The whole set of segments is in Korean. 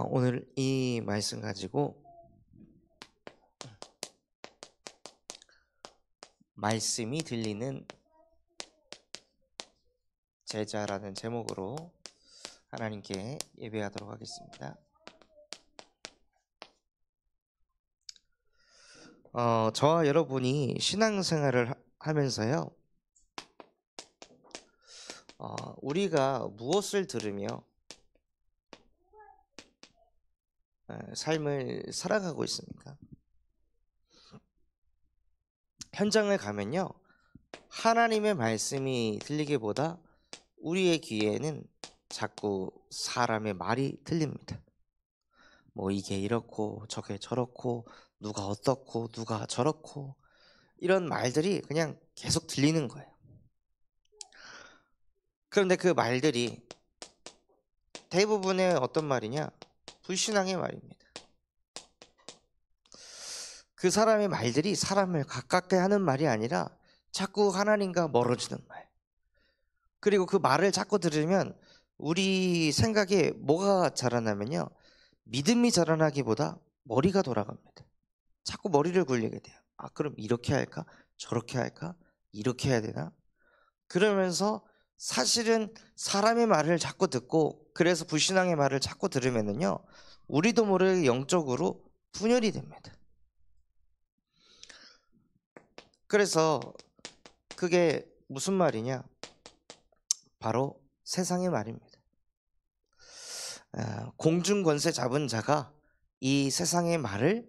오늘 이 말씀 가지고 말씀이 들리는 제자라는 제목으로 하나님께 예배하도록 하겠습니다. 저와 여러분이 신앙생활을 하면서요, 우리가 무엇을 들으며 삶을 살아가고 있습니까? 현장을 가면요, 하나님의 말씀이 들리기보다 우리의 귀에는 자꾸 사람의 말이 들립니다. 뭐 이게 이렇고 저게 저렇고 누가 어떻고 누가 저렇고 이런 말들이 그냥 계속 들리는 거예요. 그런데 그 말들이 대부분의 어떤 말이냐? 불신앙의 말입니다. 그 사람의 말들이 사람을 가깝게 하는 말이 아니라 자꾸 하나님과 멀어지는 말. 그리고 그 말을 자꾸 들으면 우리 생각에 뭐가 자라나면요, 믿음이 자라나기보다 머리가 돌아갑니다. 자꾸 머리를 굴리게 돼요. 그럼 이렇게 할까? 저렇게 할까? 이렇게 해야 되나? 그러면서 사실은 사람의 말을 자꾸 듣고, 그래서 불신앙의 말을 자꾸 들으면은요, 우리도 모르게 영적으로 분열이 됩니다. 그래서 그게 무슨 말이냐? 바로 세상의 말입니다. 공중 권세 잡은 자가 이 세상의 말을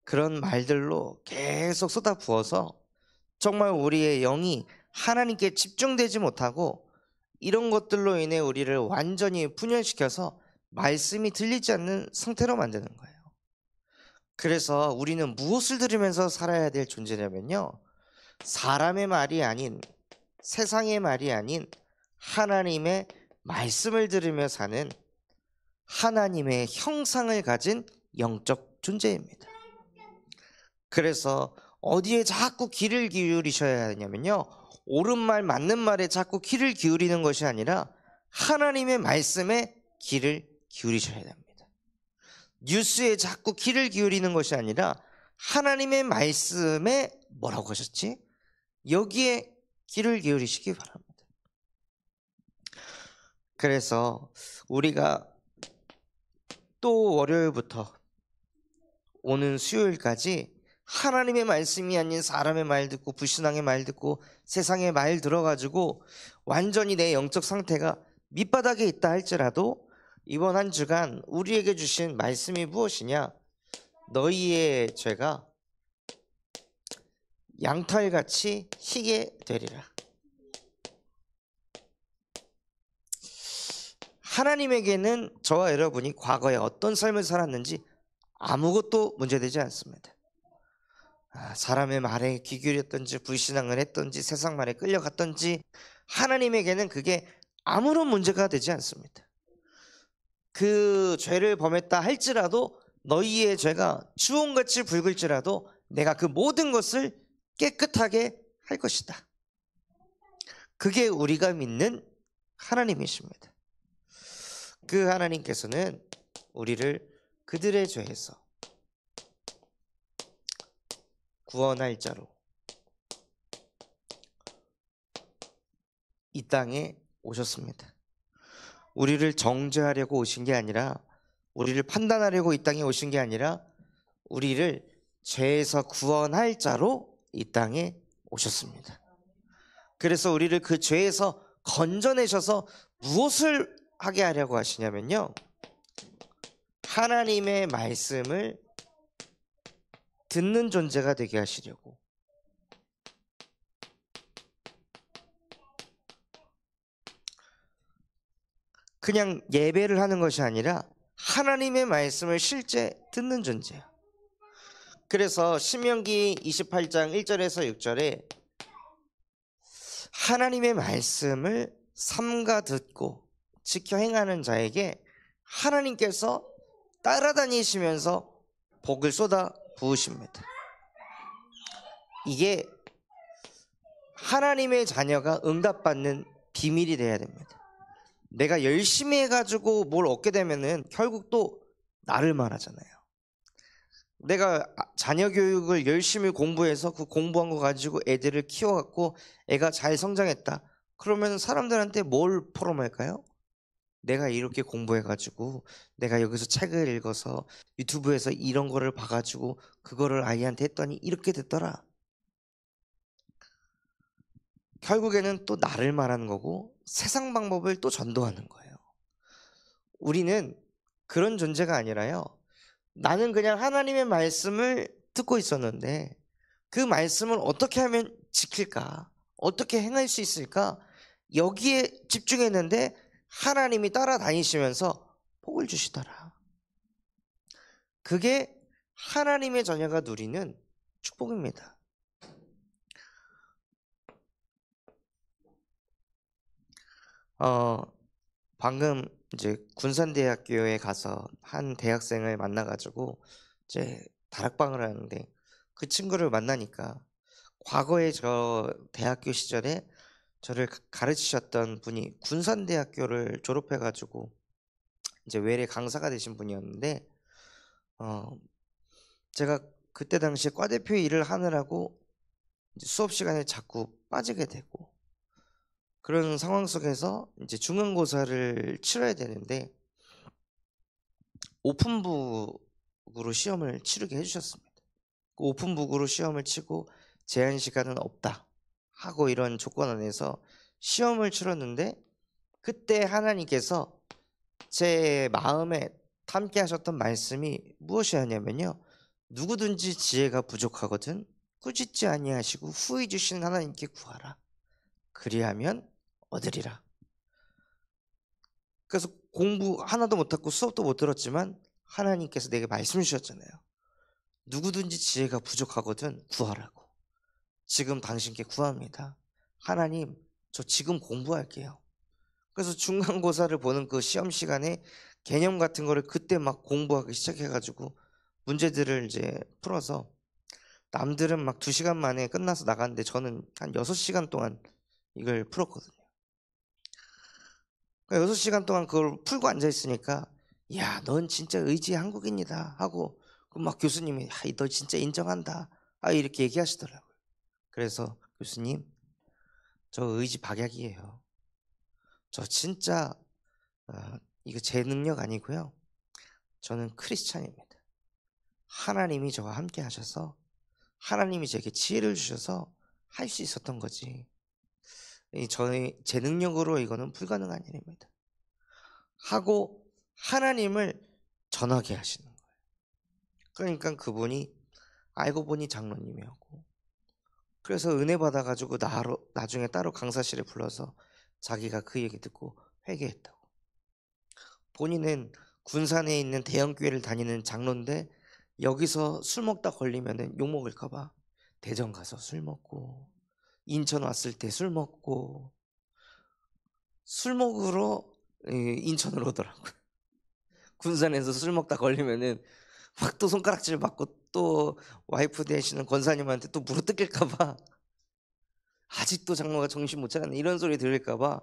그런 말들로 계속 쏟아부어서 정말 우리의 영이 하나님께 집중되지 못하고 이런 것들로 인해 우리를 완전히 분열시켜서 말씀이 들리지 않는 상태로 만드는 거예요. 그래서 우리는 무엇을 들으면서 살아야 될 존재냐면요, 사람의 말이 아닌, 세상의 말이 아닌 하나님의 말씀을 들으며 사는 하나님의 형상을 가진 영적 존재입니다. 그래서 어디에 자꾸 귀를 기울이셔야 하냐면요, 옳은 말 맞는 말에 자꾸 귀를 기울이는 것이 아니라 하나님의 말씀에 귀를 기울이셔야 됩니다. 뉴스에 자꾸 귀를 기울이는 것이 아니라 하나님의 말씀에 뭐라고 하셨지? 여기에 귀를 기울이시기 바랍니다. 그래서 우리가 또 월요일부터 오는 수요일까지 하나님의 말씀이 아닌 사람의 말 듣고 불신앙의 말 듣고 세상의 말 들어가지고 완전히 내 영적 상태가 밑바닥에 있다 할지라도 이번 한 주간 우리에게 주신 말씀이 무엇이냐? 너희의 죄가 양털같이 희게 되리라. 하나님에게는 저와 여러분이 과거에 어떤 삶을 살았는지 아무것도 문제되지 않습니다. 사람의 말에 귀 기울였던지 불신앙을 했던지 세상 말에 끌려갔던지 하나님에게는 그게 아무런 문제가 되지 않습니다. 그 죄를 범했다 할지라도 너희의 죄가 주홍같이 붉을지라도 내가 그 모든 것을 깨끗하게 할 것이다. 그게 우리가 믿는 하나님이십니다. 그 하나님께서는 우리를 그들의 죄에서 구원할 자로 이 땅에 오셨습니다. 우리를 정죄하려고 오신 게 아니라, 우리를 판단하려고 이 땅에 오신 게 아니라 우리를 죄에서 구원할 자로 이 땅에 오셨습니다. 그래서 우리를 그 죄에서 건져내셔서 무엇을 하게 하려고 하시냐면요, 하나님의 말씀을 듣는 존재가 되게 하시려고. 그냥 예배를 하는 것이 아니라 하나님의 말씀을 실제 듣는 존재야. 그래서 신명기 28장 1절에서 6절에 하나님의 말씀을 삼가 듣고 지켜 행하는 자에게 하나님께서 따라다니시면서 복을 쏟아 부으십니다. 이게 하나님의 자녀가 응답받는 비밀이 돼야 됩니다. 내가 열심히 해가지고 뭘 얻게 되면은 결국 또 나를 말하잖아요. 내가 자녀 교육을 열심히 공부해서 그 공부한 거 가지고 애들을 키워갖고 애가 잘 성장했다. 그러면 사람들한테 뭘 포럼할까요? 내가 이렇게 공부해가지고 내가 여기서 책을 읽어서 유튜브에서 이런 거를 봐가지고 그거를 아이한테 했더니 이렇게 됐더라. 결국에는 또 나를 말하는 거고 세상 방법을 또 전도하는 거예요. 우리는 그런 존재가 아니라요. 나는 그냥 하나님의 말씀을 듣고 있었는데 그 말씀을 어떻게 하면 지킬까? 어떻게 행할 수 있을까? 여기에 집중했는데 하나님이 따라다니시면서 복을 주시더라. 그게 하나님의 자녀가 누리는 축복입니다. 방금 이제 군산대학교에 가서 한 대학생을 만나가지고 이제 다락방을 하는데 그 친구를 만나니까 과거에 저 대학교 시절에 저를 가르치셨던 분이 군산대학교를 졸업해가지고 이제 외래 강사가 되신 분이었는데 제가 그때 당시에 과대표 일을 하느라고 이제 수업 시간에 자꾸 빠지게 되고 그런 상황 속에서 이제 중간고사를 치러야 되는데 오픈북으로 시험을 치르게 해주셨습니다. 그 오픈북으로 시험을 치고 제한 시간은 없다 하고 이런 조건 안에서 시험을 치렀는데 그때 하나님께서 제 마음에 담게 하셨던 말씀이 무엇이었냐면요. 누구든지 지혜가 부족하거든 꾸짖지 아니하시고 후히 주시는 하나님께 구하라. 그리하면 얻으리라. 그래서 공부 하나도 못하고 수업도 못 들었지만 하나님께서 내게 말씀 주셨잖아요. 누구든지 지혜가 부족하거든 구하라고. 지금 당신께 구합니다. 하나님, 저 지금 공부할게요. 그래서 중간고사를 보는 그 시험 시간에 개념 같은 거를 그때 막 공부하기 시작해가지고 문제들을 이제 풀어서 남들은 막 2시간 만에 끝나서 나갔는데 저는 한 6시간 동안 이걸 풀었거든요. 6시간 동안 그걸 풀고 앉아있으니까 야, 넌 진짜 의지 한국인이다 하고 막 교수님이 너 진짜 인정한다 이렇게 얘기하시더라고요. 그래서 교수님, 저 의지 박약이에요. 저 진짜 이거 제 능력 아니고요. 저는 크리스찬입니다. 하나님이 저와 함께 하셔서 하나님이 제게 지혜를 주셔서 할 수 있었던 거지. 제 능력으로 이거는 불가능한 일입니다. 하고 하나님을 전하게 하시는 거예요. 그러니까 그분이 알고 보니 장로님이었고 그래서 은혜 받아가지고 나중에 따로 강사실에 불러서 자기가 그 얘기 듣고 회개했다고. 본인은 군산에 있는 대형교회를 다니는 장로인데 여기서 술 먹다 걸리면 욕먹을까봐 대전 가서 술 먹고 인천 왔을 때 술 먹고 술 먹으러 인천으로 오더라고요. 군산에서 술 먹다 걸리면은 막 또 손가락질 받고 또 와이프 되시는 권사님한테 또 무릎 뜯길까봐 아직도 장모가 정신 못 차렸네 이런 소리 들을까봐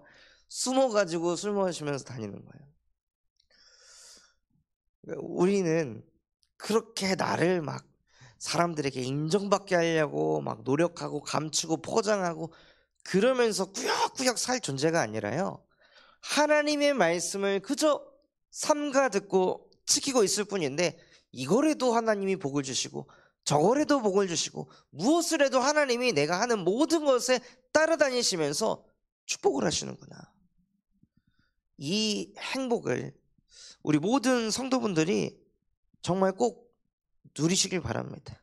숨어가지고 술 마시면서 다니는 거예요. 우리는 그렇게 나를 막 사람들에게 인정받게 하려고 막 노력하고 감추고 포장하고 그러면서 꾸역꾸역 살 존재가 아니라요. 하나님의 말씀을 그저 삼가 듣고 지키고 있을 뿐인데 이거라도 하나님이 복을 주시고 저거라도 복을 주시고 무엇을 해도 하나님이 내가 하는 모든 것에 따라다니시면서 축복을 하시는구나. 이 행복을 우리 모든 성도분들이 정말 꼭 누리시길 바랍니다.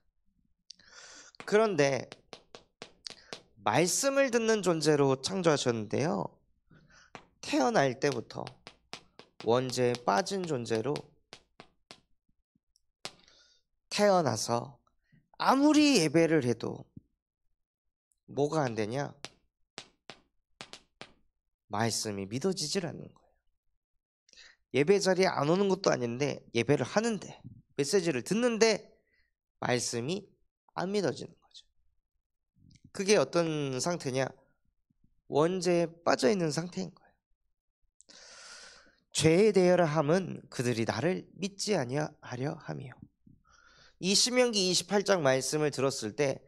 그런데 말씀을 듣는 존재로 창조하셨는데요. 태어날 때부터 원죄에 빠진 존재로 태어나서 아무리 예배를 해도 뭐가 안 되냐? 말씀이 믿어지질 않는 거예요. 예배 자리에 안 오는 것도 아닌데 예배를 하는데 메시지를 듣는데 말씀이 안 믿어지는 거죠. 그게 어떤 상태냐? 원죄에 빠져 있는 상태인 거예요. 죄에 대하여 함은 그들이 나를 믿지 아니하려 함이요. 이 신명기 28장 말씀을 들었을 때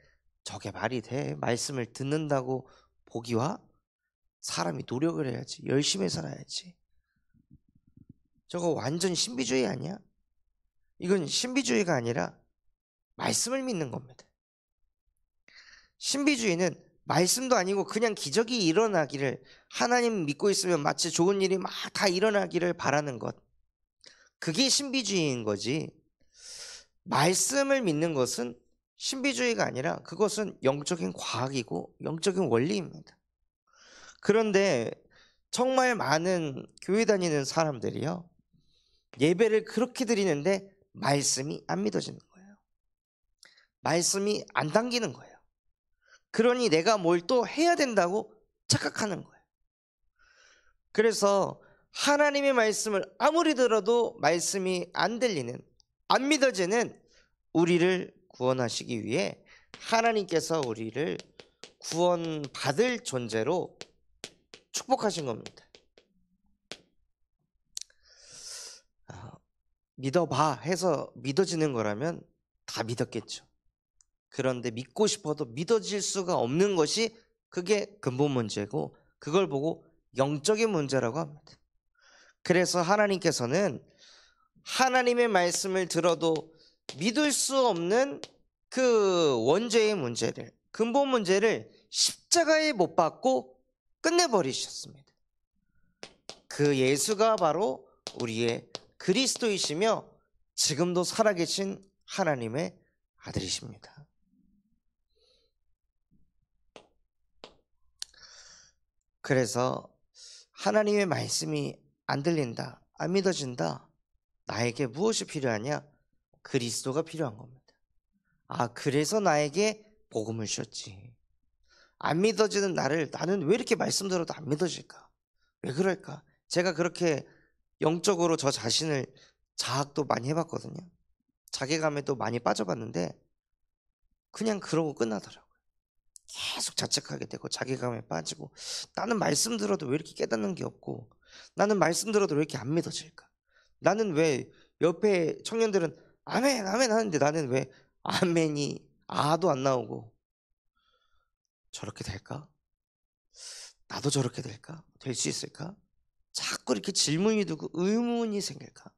저게 말이 돼? 말씀을 듣는다고 보기와 사람이 노력을 해야지, 열심히 살아야지. 저거 완전 신비주의 아니야? 이건 신비주의가 아니라 말씀을 믿는 겁니다. 신비주의는 말씀도 아니고 그냥 기적이 일어나기를, 하나님 믿고 있으면 마치 좋은 일이 막 다 일어나기를 바라는 것, 그게 신비주의인 거지. 말씀을 믿는 것은 신비주의가 아니라 그것은 영적인 과학이고 영적인 원리입니다. 그런데 정말 많은 교회 다니는 사람들이요, 예배를 그렇게 드리는데 말씀이 안 믿어지는 거예요. 말씀이 안 당기는 거예요. 그러니 내가 뭘 또 해야 된다고 착각하는 거예요. 그래서 하나님의 말씀을 아무리 들어도 말씀이 안 들리는, 안 믿어지는 우리를 구원하시기 위해 하나님께서 우리를 구원받을 존재로 축복하신 겁니다. 믿어봐 해서 믿어지는 거라면 다 믿었겠죠. 그런데 믿고 싶어도 믿어질 수가 없는 것이, 그게 근본 문제고, 그걸 보고 영적인 문제라고 합니다. 그래서 하나님께서는 하나님의 말씀을 들어도 믿을 수 없는 그 원죄의 문제를, 근본 문제를 십자가에 못 박고 끝내버리셨습니다. 그 예수가 바로 우리의 그리스도이시며 지금도 살아계신 하나님의 아들이십니다. 그래서 하나님의 말씀이 안 들린다, 안 믿어진다, 나에게 무엇이 필요하냐? 그리스도가 필요한 겁니다. 그래서 나에게 복음을 주셨지. 안 믿어지는 나는 왜 이렇게 말씀 들어도 안 믿어질까? 왜 그럴까? 제가 그렇게 영적으로 저 자신을 자학도 많이 해봤거든요. 자괴감에도 많이 빠져봤는데 그냥 그러고 끝나더라고요. 계속 자책하게 되고 자괴감에 빠지고, 나는 말씀 들어도 왜 이렇게 깨닫는 게 없고, 나는 말씀 들어도 왜 이렇게 안 믿어질까? 나는 왜 옆에 청년들은 아멘 아멘 하는데 나는 왜 아멘이 아도 안 나오고, 저렇게 될까? 나도 저렇게 될까? 될 수 있을까? 자꾸 이렇게 질문이 두고 의문이 생길까?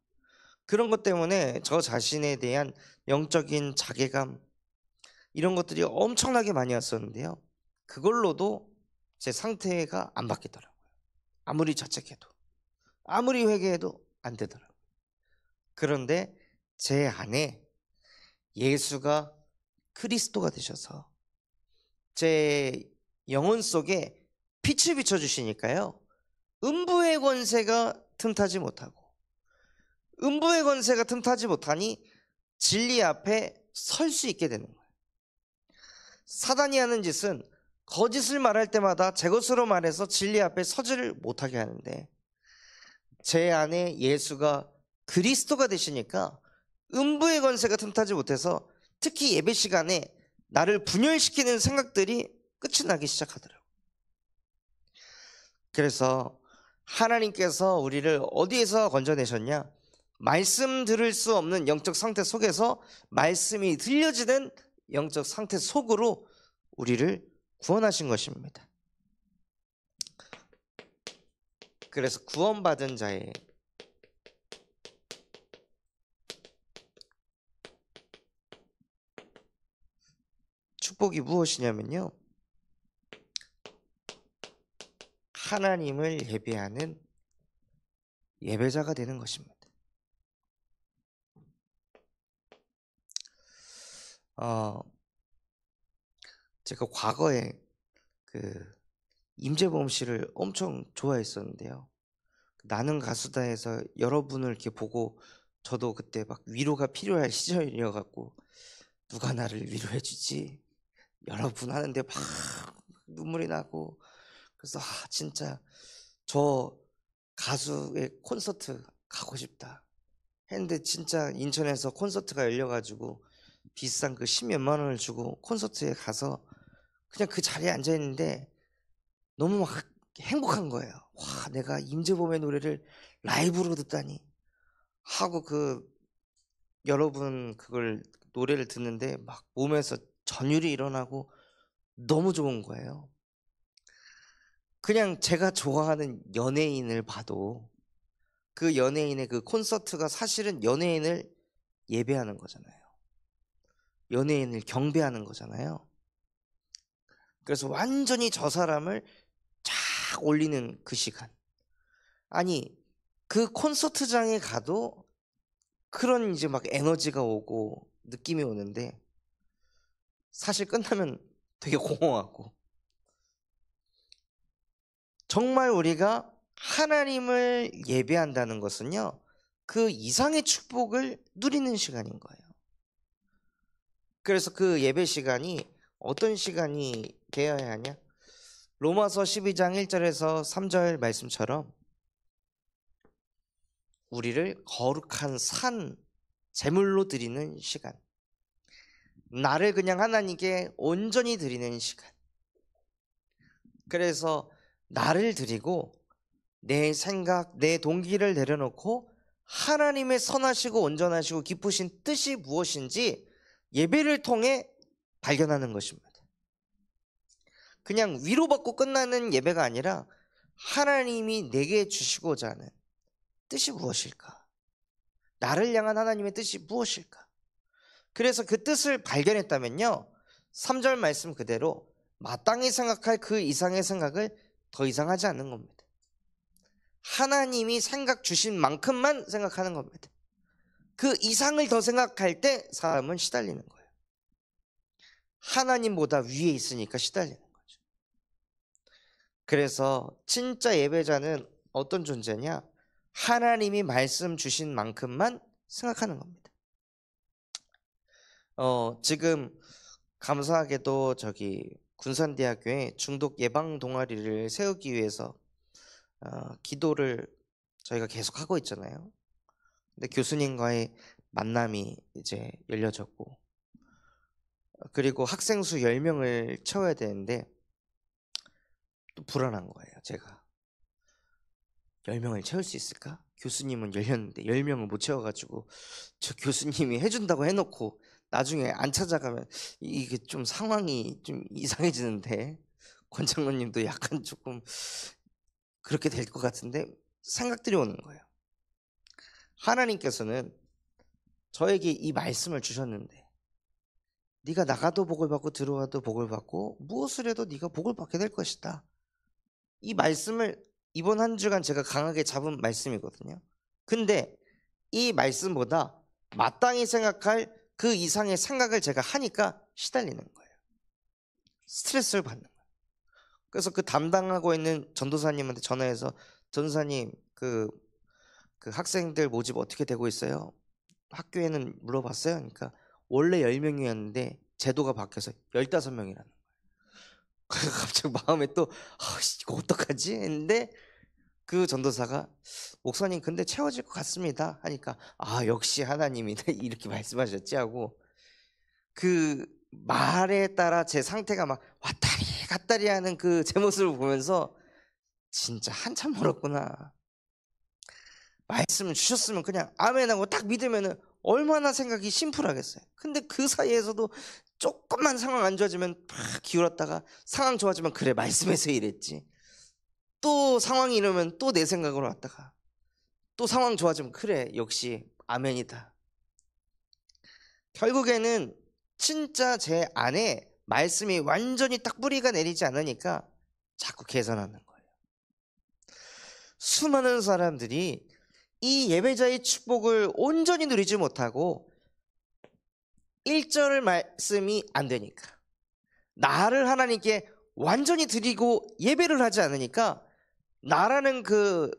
그런 것 때문에 저 자신에 대한 영적인 자괴감, 이런 것들이 엄청나게 많이 왔었는데요, 그걸로도 제 상태가 안 바뀌더라고요. 아무리 자책해도, 아무리 회개해도 안 되더라고요. 그런데 제 안에 예수가 그리스도가 되셔서 제 영혼 속에 빛을 비춰주시니까요, 음부의 권세가 틈타지 못하고, 음부의 권세가 틈타지 못하니 진리 앞에 설 수 있게 되는 거예요. 사단이 하는 짓은 거짓을 말할 때마다 제 것으로 말해서 진리 앞에 서지를 못하게 하는데, 제 안에 예수가 그리스도가 되시니까 음부의 권세가 틈타지 못해서 특히 예배 시간에 나를 분열시키는 생각들이 끝이 나기 시작하더라고요. 그래서 하나님께서 우리를 어디에서 건져내셨냐? 말씀 들을 수 없는 영적 상태 속에서 말씀이 들려지는 영적 상태 속으로 우리를 구원하신 것입니다. 그래서 구원받은 자의 축복이 무엇이냐면요, 하나님을 예배하는 예배자가 되는 것입니다. 제가 과거에 임재범 씨를 엄청 좋아했었는데요, 나는 가수다에서 여러분을 이렇게 보고 저도 그때 막 위로가 필요할 시절이어갖고, 누가 나를 위로해주지? 여러분 하는데 막 눈물이 나고, 그래서 진짜 저 가수의 콘서트 가고 싶다 했는데, 진짜 인천에서 콘서트가 열려가지고 비싼 그 10몇만 원을 주고 콘서트에 가서 그냥 그 자리에 앉아있는데 너무 막 행복한 거예요. 와, 내가 임재범의 노래를 라이브로 듣다니 하고 여러분 그걸 노래를 듣는데 막 몸에서 전율이 일어나고 너무 좋은 거예요. 그냥 제가 좋아하는 연예인을 봐도 그 연예인의 그 콘서트가 사실은 연예인을 예배하는 거잖아요. 연예인을 경배하는 거잖아요. 그래서 완전히 저 사람을 쫙 올리는 그 시간. 아니, 그 콘서트장에 가도 그런 이제 막 에너지가 오고 느낌이 오는데 사실 끝나면 되게 공허하고, 정말 우리가 하나님을 예배한다는 것은요, 그 이상의 축복을 누리는 시간인 거예요. 그래서 그 예배 시간이 어떤 시간이 되어야 하냐? 로마서 12장 1절에서 3절 말씀처럼 우리를 거룩한 산 제물로 드리는 시간, 나를 그냥 하나님께 온전히 드리는 시간. 그래서 나를 드리고 내 생각, 내 동기를 내려놓고 하나님의 선하시고 온전하시고 기쁘신 뜻이 무엇인지 예배를 통해 발견하는 것입니다. 그냥 위로받고 끝나는 예배가 아니라 하나님이 내게 주시고자 하는 뜻이 무엇일까? 나를 향한 하나님의 뜻이 무엇일까? 그래서 그 뜻을 발견했다면요, 3절 말씀 그대로 마땅히 생각할 그 이상의 생각을 더 이상 하지 않는 겁니다. 하나님이 생각 주신 만큼만 생각하는 겁니다. 그 이상을 더 생각할 때 사람은 시달리는 거예요. 하나님보다 위에 있으니까 시달리는 거죠. 그래서 진짜 예배자는 어떤 존재냐? 하나님이 말씀 주신 만큼만 생각하는 겁니다. 지금 감사하게도 군산대학교에 중독 예방 동아리를 세우기 위해서 기도를 저희가 계속 하고 있잖아요. 근데 교수님과의 만남이 이제 열려졌고, 그리고 학생 수 10명을 채워야 되는데 또 불안한 거예요. 제가 10명을 채울 수 있을까? 교수님은 열렸는데 10명을 못 채워가지고, 저 교수님이 해준다고 해놓고 나중에 안 찾아가면 이게 좀 상황이 좀 이상해지는데, 권장로님도 약간 조금 그렇게 될 것 같은데 생각들이 오는 거예요. 하나님께서는 저에게 이 말씀을 주셨는데, 네가 나가도 복을 받고 들어와도 복을 받고 무엇을 해도 네가 복을 받게 될 것이다. 이 말씀을 이번 한 주간 제가 강하게 잡은 말씀이거든요. 근데 이 말씀보다 마땅히 생각할 그 이상의 생각을 제가 하니까 시달리는 거예요. 스트레스를 받는 거예요. 그래서 그 담당하고 있는 전도사님한테 전화해서, 전도사님 그 학생들 모집 어떻게 되고 있어요? 학교에는 물어봤어요. 그러니까 원래 10명이었는데 제도가 바뀌어서 15명이라는 거예요. 그래서 갑자기 마음에 또 이거 어떡하지? 했는데 그 전도사가, 목사님 근데 채워질 것 같습니다 하니까, 역시 하나님이다 이렇게 말씀하셨지 하고, 그 말에 따라 제 상태가 막 왔다리 갔다리 하는 그 제 모습을 보면서 진짜 한참 멀었구나. 말씀을 주셨으면 그냥 아멘하고 딱 믿으면은 얼마나 생각이 심플하겠어요. 근데 그 사이에서도 조금만 상황 안 좋아지면 팍 기울었다가 상황 좋아지면 그래 말씀에서 이랬지, 또 상황이 이러면 또 내 생각으로 왔다가 또 상황 좋아지면 그래 역시 아멘이다. 결국에는 진짜 제 안에 말씀이 완전히 딱 뿌리가 내리지 않으니까 자꾸 개선하는 거예요. 수많은 사람들이 이 예배자의 축복을 온전히 누리지 못하고 1절 말씀이 안 되니까, 나를 하나님께 완전히 드리고 예배를 하지 않으니까 나라는 그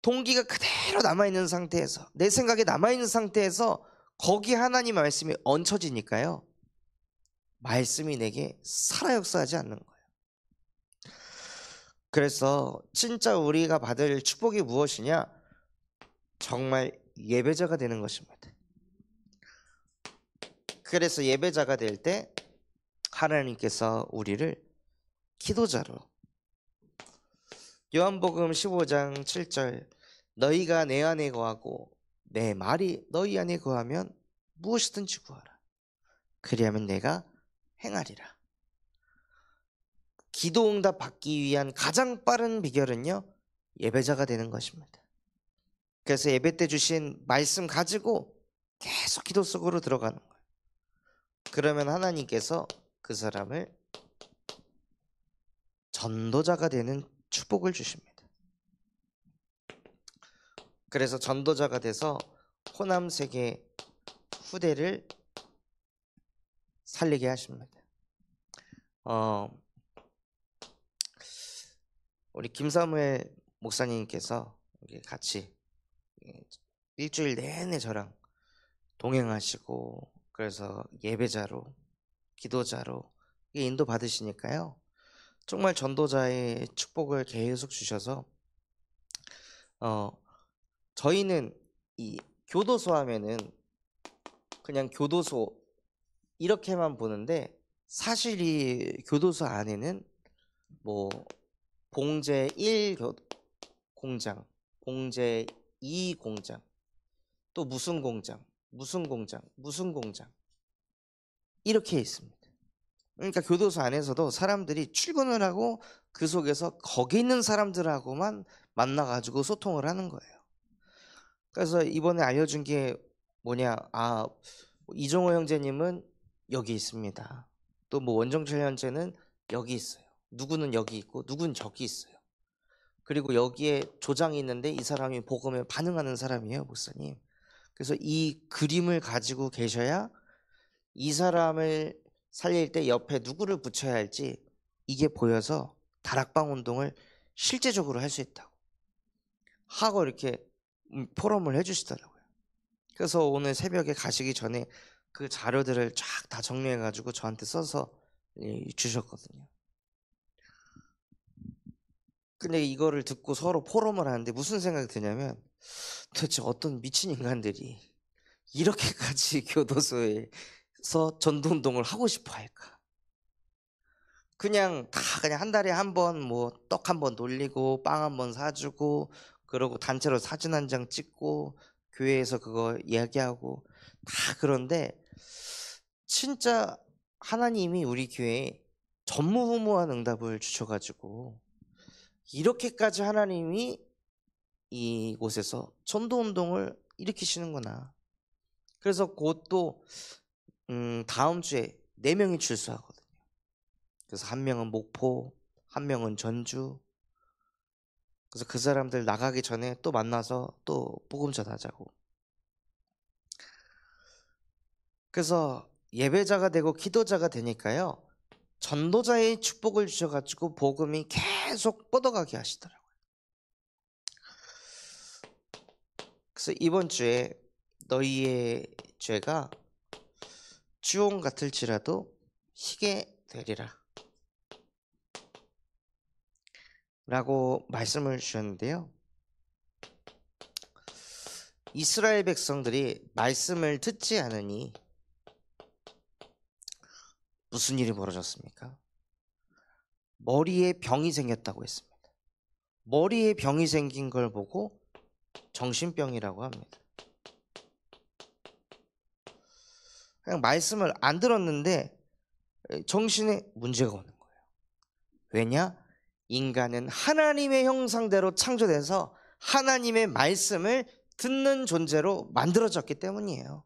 동기가 그대로 남아있는 상태에서, 내 생각에 남아있는 상태에서 거기 하나님 말씀이 얹혀지니까요, 말씀이 내게 살아 역사하지 않는 거예요. 그래서 진짜 우리가 받을 축복이 무엇이냐? 정말 예배자가 되는 것입니다. 그래서 예배자가 될 때 하나님께서 우리를 기도자로, 요한복음 15장 7절 너희가 내 안에 거하고 내 말이 너희 안에 거하면 무엇이든지 구하라. 그리하면 내가 행하리라. 기도 응답 받기 위한 가장 빠른 비결은요, 예배자가 되는 것입니다. 그래서 예배 때 주신 말씀 가지고 계속 기도 속으로 들어가는 거예요. 그러면 하나님께서 그 사람을 전도자가 되는 축복을 주십니다. 그래서 전도자가 돼서 호남 세계 후대를 살리게 하십니다. 우리 김사무엘 목사님께서 같이 일주일 내내 저랑 동행하시고, 그래서 예배자로, 기도자로 인도 받으시니까요, 정말 전도자의 축복을 계속 주셔서 저희는 이 교도소 하면은 그냥 교도소 이렇게만 보는데, 사실 이 교도소 안에는 뭐 봉제 1 공장, 봉제 2 공장, 또 무슨 공장, 무슨 공장, 무슨 공장 이렇게 있습니다. 그러니까 교도소 안에서도 사람들이 출근을 하고 그 속에서 거기 있는 사람들하고만 만나가지고 소통을 하는 거예요. 그래서 이번에 알려준 게 뭐냐, 이종호 형제님은 여기 있습니다. 또 뭐 원정철 형제는 여기 있어요. 누구는 여기 있고 누구는 저기 있어요. 그리고 여기에 조장이 있는데 이 사람이 복음에 반응하는 사람이에요, 목사님. 그래서 이 그림을 가지고 계셔야 이 사람을 살릴 때 옆에 누구를 붙여야 할지 이게 보여서 다락방 운동을 실제적으로 할 수 있다고 하고 이렇게 포럼을 해주시더라고요. 그래서 오늘 새벽에 가시기 전에 그 자료들을 쫙 다 정리해가지고 저한테 써서 주셨거든요. 근데 이거를 듣고 서로 포럼을 하는데 무슨 생각이 드냐면, 도대체 어떤 미친 인간들이 이렇게까지 교도소에서 전도운동을 하고 싶어 할까? 그냥 한 달에 한 번 뭐 떡 한 번 돌리고 빵 한 번 사주고, 그러고 단체로 사진 한 장 찍고 교회에서 그거 이야기하고 다. 그런데 진짜 하나님이 우리 교회에 전무후무한 응답을 주셔가지고 이렇게까지 하나님이 이곳에서 전도운동을 일으키시는구나. 그래서 곧 또 다음 주에 4명이 출소하거든요. 그래서 한 명은 목포, 한 명은 전주. 그래서 그 사람들 나가기 전에 또 만나서 또 복음 전하자고. 그래서 예배자가 되고 기도자가 되니까요, 전도자의 축복을 주셔가지고 복음이 계속 뻗어가게 하시더라고요. 그래서 이번 주에 너희의 죄가 주홍 같을지라도 희게 되리라 라고 말씀을 주셨는데요, 이스라엘 백성들이 말씀을 듣지 않으니 무슨 일이 벌어졌습니까? 머리에 병이 생겼다고 했습니다. 머리에 병이 생긴 걸 보고 정신병이라고 합니다. 그냥 말씀을 안 들었는데 정신에 문제가 오는 거예요. 왜냐? 인간은 하나님의 형상대로 창조돼서 하나님의 말씀을 듣는 존재로 만들어졌기 때문이에요.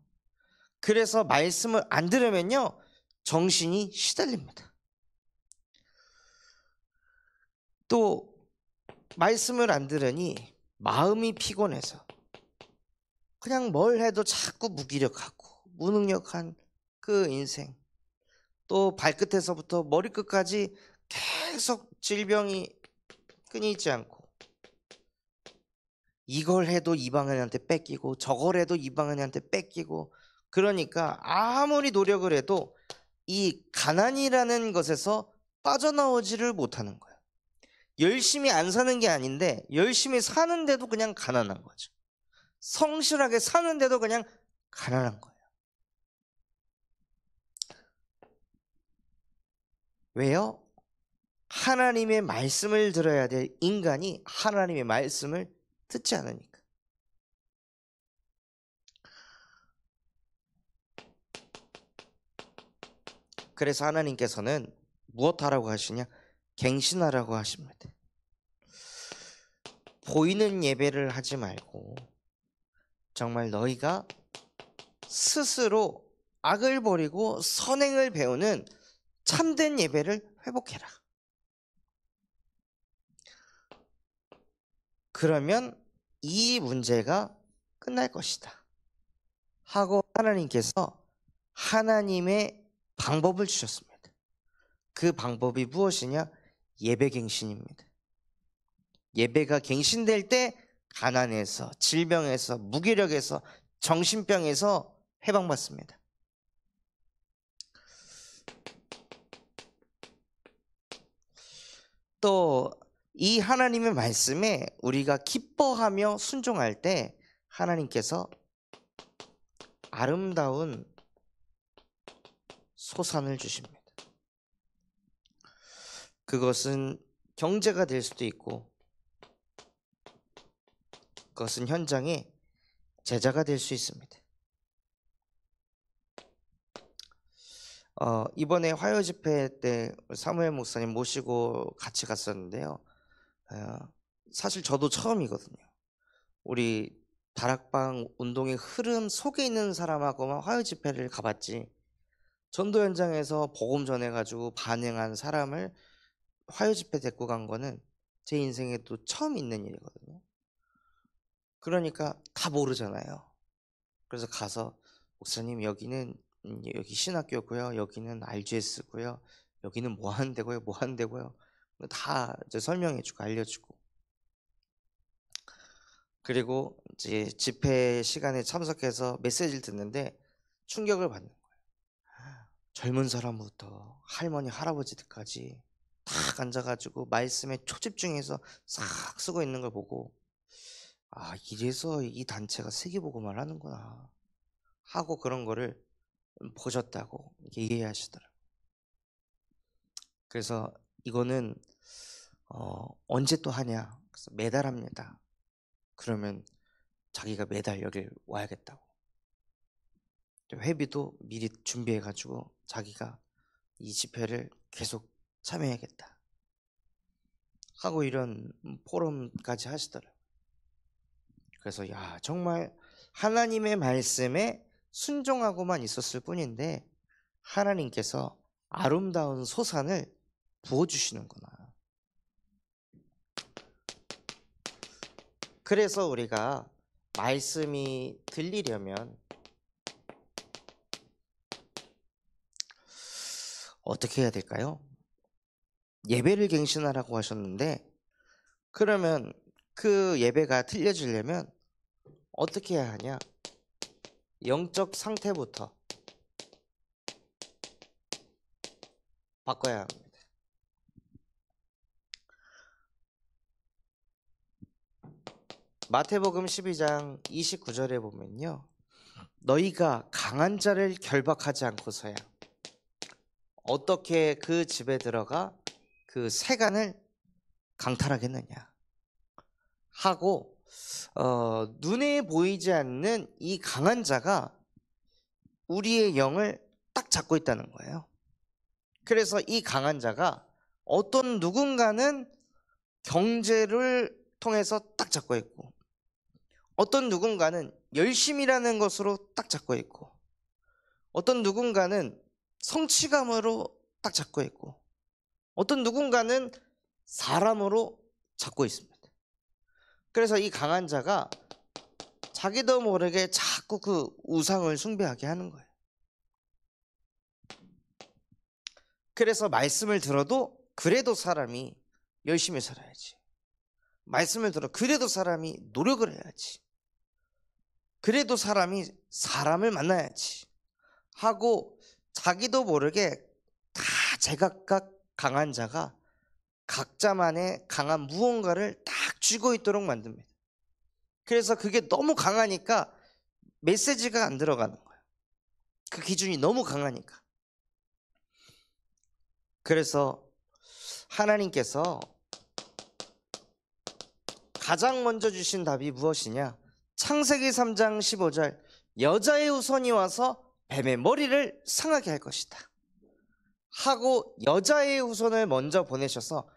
그래서 말씀을 안 들으면요, 정신이 시달립니다. 또 말씀을 안 들으니 마음이 피곤해서 그냥 뭘 해도 자꾸 무기력하고 무능력한 그 인생, 또 발끝에서부터 머리끝까지 계속 질병이 끊이지 않고, 이걸 해도 이방인한테 뺏기고 저걸 해도 이방인한테 뺏기고, 그러니까 아무리 노력을 해도 이 가난이라는 것에서 빠져나오지를 못하는 거예요. 열심히 안 사는 게 아닌데 열심히 사는데도 그냥 가난한 거죠. 성실하게 사는데도 그냥 가난한 거예요. 왜요? 하나님의 말씀을 들어야 될 인간이 하나님의 말씀을 듣지 않으니까. 그래서 하나님께서는 무엇하라고 하시냐? 갱신하라고 하십니다. 보이는 예배를 하지 말고 정말 너희가 스스로 악을 버리고 선행을 배우는 참된 예배를 회복해라. 그러면 이 문제가 끝날 것이다 하고 하나님께서 하나님의 방법을 주셨습니다. 그 방법이 무엇이냐? 예배갱신입니다. 예배가 갱신될 때 가난에서, 질병에서, 무기력에서, 정신병에서 해방받습니다. 또 이 하나님의 말씀에 우리가 기뻐하며 순종할 때 하나님께서 아름다운 소산을 주십니다. 그것은 경제가 될 수도 있고 그것은 현장의 제자가 될 수 있습니다. 이번에 화요 집회 때 사무엘 목사님 모시고 같이 갔었는데요. 사실 저도 처음이거든요. 우리 다락방 운동의 흐름 속에 있는 사람하고만 화요 집회를 가봤지, 전도 현장에서 복음 전해가지고 반응한 사람을 화요 집회 데리고 간 거는 제 인생에도 처음 있는 일이거든요. 그러니까 다 모르잖아요. 그래서 가서 목사님 여기는 여기 신학교고요, 여기는 RGS고요, 여기는 뭐 하는 데고요, 뭐 하는 데고요, 다 이제 설명해주고 알려주고, 그리고 이제 집회 시간에 참석해서 메시지를 듣는데 충격을 받는 거예요. 젊은 사람부터 할머니 할아버지들까지 딱 앉아가지고 말씀에 초집중해서 싹 쓰고 있는 걸 보고, 아, 이래서 이 단체가 세계복음을 하는구나 하고 그런 거를 보셨다고 이해하시더라고요. 그래서 이거는 언제 또 하냐? 그래서 매달 합니다. 그러면 자기가 매달 여길 와야겠다고, 회비도 미리 준비해가지고 자기가 이 집회를 계속 참여해야겠다 하고 이런 포럼까지 하시더라고요. 그래서 야, 정말 하나님의 말씀에 순종하고만 있었을 뿐인데 하나님께서 아름다운 소산을 부어주시는구나. 그래서 우리가 말씀이 들리려면 어떻게 해야 될까요? 예배를 갱신하라고 하셨는데, 그러면 그 예배가 들려지려면 어떻게 해야 하냐? 영적 상태부터 바꿔야 합니다. 마태복음 12장 29절에 보면요, 너희가 강한 자를 결박하지 않고서야 어떻게 그 집에 들어가 그 세간을 강탈하겠느냐 하고, 눈에 보이지 않는 이 강한 자가 우리의 영을 딱 잡고 있다는 거예요. 그래서 이 강한 자가 어떤 누군가는 경제를 통해서 딱 잡고 있고, 어떤 누군가는 열심이라는 것으로 딱 잡고 있고, 어떤 누군가는 성취감으로 딱 잡고 있고, 어떤 누군가는 사람으로 잡고 있습니다. 그래서 이 강한 자가 자기도 모르게 자꾸 그 우상을 숭배하게 하는 거예요. 그래서 말씀을 들어도 그래도 사람이 열심히 살아야지, 말씀을 들어 그래도 사람이 노력을 해야지, 그래도 사람이 사람을 만나야지 하고 자기도 모르게 다 제각각 강한 자가 각자만의 강한 무언가를 딱 쥐고 있도록 만듭니다. 그래서 그게 너무 강하니까 메시지가 안 들어가는 거예요. 그 기준이 너무 강하니까. 그래서 하나님께서 가장 먼저 주신 답이 무엇이냐? 창세기 3장 15절, 여자의 후손이 와서 뱀의 머리를 상하게 할 것이다 하고 여자의 후손을 먼저 보내셔서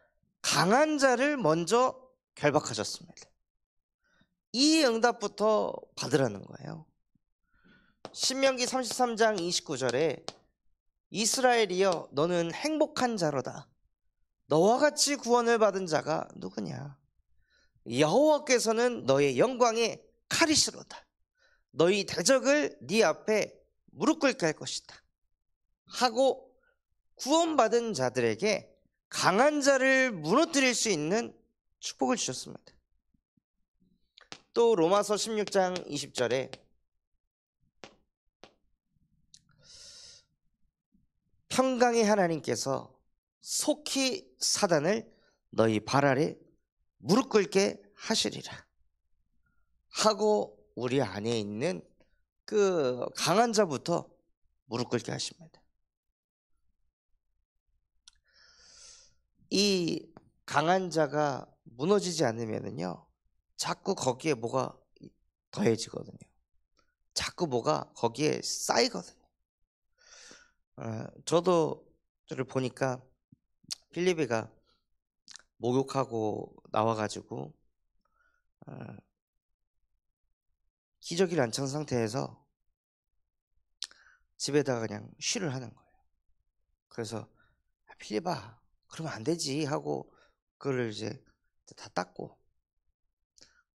강한 자를 먼저 결박하셨습니다. 이 응답부터 받으라는 거예요. 신명기 33장 29절에 이스라엘이여 너는 행복한 자로다. 너와 같이 구원을 받은 자가 누구냐? 여호와께서는 너의 영광의 칼이시로다. 너희 대적을 네 앞에 무릎 꿇게 할 것이다 하고 구원받은 자들에게 강한 자를 무너뜨릴 수 있는 축복을 주셨습니다. 또 로마서 16장 20절에 평강의 하나님께서 속히 사단을 너희 발 아래 무릎 꿇게 하시리라 하고 우리 안에 있는 그 강한 자부터 무릎 꿇게 하십니다. 이 강한 자가 무너지지 않으면요 자꾸 거기에 뭐가 더해지거든요. 자꾸 뭐가 거기에 쌓이거든요. 저를 보니까 필리비가 목욕하고 나와가지고 기저귀를 안 찬 상태에서 집에다가 그냥 쉬를 하는 거예요. 그래서 필리바 그러면 안 되지 하고 그거를 이제 다 닦고,